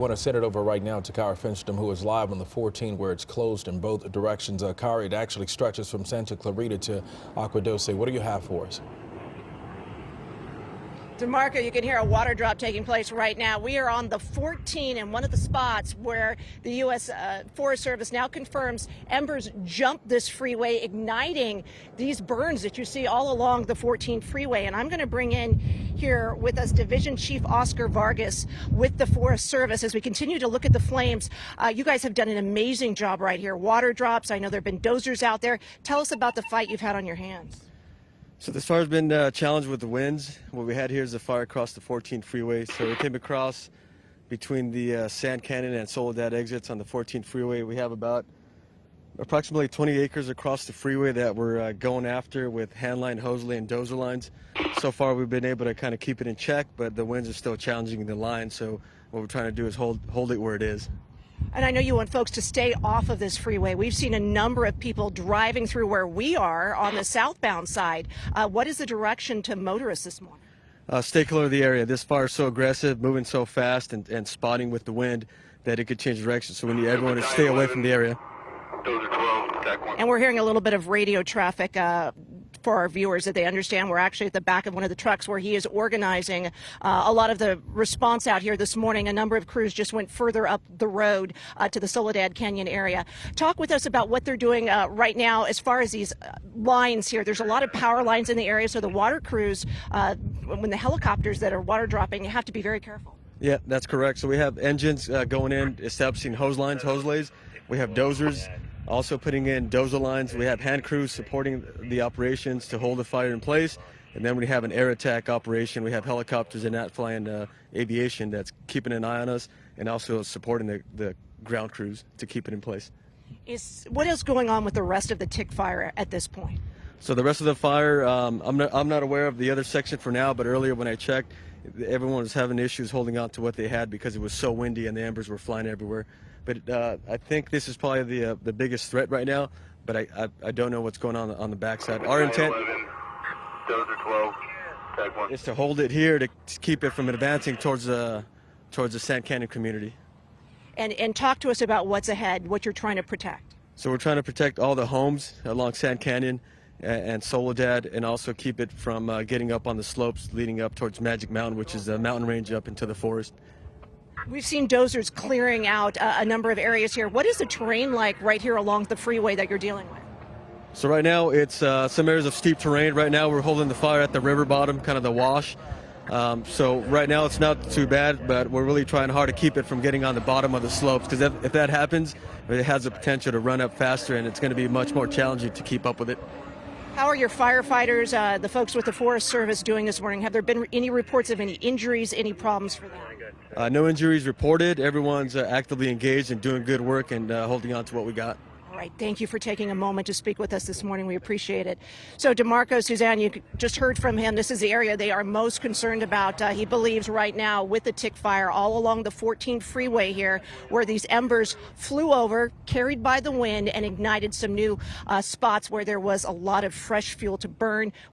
I want to send it over right now to Kari Fincham, who is live on the 14 where it's closed in both directions. Kari, it actually stretches from Santa Clarita to Agua Dulce. What do you have for us? DeMarco, you can hear a water drop taking place right now. We are on the 14 and one of the spots where the U.S. Forest Service now confirms embers jumped this freeway, igniting these burns that you see all along the 14 freeway. And I'm going to bring in here with us Division Chief Oscar Vargas with the Forest Service as we continue to look at the flames. You guys have done an amazing job right here. Water drops. I know there have been dozers out there. Tell us about the fight you've had on your hands. So this fire's been challenged with the winds. What we had here is a fire across the 14 freeway. So it came across between the Sand Canyon and Soledad exits on the 14 freeway. We have about approximately 20 acres across the freeway that we're going after with handline, hosely, and dozer lines. So far we've been able to kind of keep it in check, but the winds are still challenging the line. So what we're trying to do is hold it where it is. And I know you want folks to stay off of this freeway. We've seen a number of people driving through where we are on the southbound side. What is the direction to motorists this morning? Stay clear of the area. This fire is so aggressive, moving so fast, and spotting with the wind that it could change direction. So we need everyone to stay away from the area. And we're hearing a little bit of radio traffic for our viewers that they understand. We're actually at the back of one of the trucks where he is organizing a lot of the response out here this morning. A number of crews just went further up the road to the Soledad Canyon area. Talk with us about what they're doing right now as far as these lines here. There's a lot of power lines in the area, so the water crews, when the helicopters that are water dropping, you have to be very careful. Yeah, that's correct. So we have engines going in, establishing hose lines, hose lays. We have dozers also putting in dozer lines. We have hand crews supporting the operations to hold the fire in place. And then we have an air attack operation. We have helicopters and that flying aviation that's keeping an eye on us and also supporting the ground crews to keep it in place. What is going on with the rest of the tick fire at this point? So the rest of the fire, I'm not aware of the other section for now, but earlier when I checked, everyone was having issues holding on to what they had because it was so windy and the embers were flying everywhere. But I think this is probably the biggest threat right now, but I don't know what's going on the backside. Our intent is to hold it here to keep it from advancing towards the Sand Canyon community. And talk to us about what's ahead, what you're trying to protect. So we're trying to protect all the homes along Sand Canyon and Soledad, and also keep it from getting up on the slopes leading up towards Magic Mountain, which is a mountain range up into the forest. We've seen dozers clearing out a number of areas here. What is the terrain like right here along the freeway that you're dealing with? So right now it's some areas of steep terrain. Right now we're holding the fire at the river bottom, kind of the wash. So right now it's not too bad, but we're really trying hard to keep it from getting on the bottom of the slopes, because if that happens, it has the potential to run up faster, and it's going to be much more challenging to keep up with it. How are your firefighters, the folks with the Forest Service, doing this morning? Have there been any reports of any injuries, any problems for them? No injuries reported. Everyone's actively engaged and doing good work and holding on to what we got. All right. Thank you for taking a moment to speak with us this morning. We appreciate it. So, DeMarco, Suzanne, you just heard from him. This is the area they are most concerned about. He believes right now with the tick fire all along the 14 freeway here, where these embers flew over, carried by the wind, and ignited some new spots where there was a lot of fresh fuel to burn.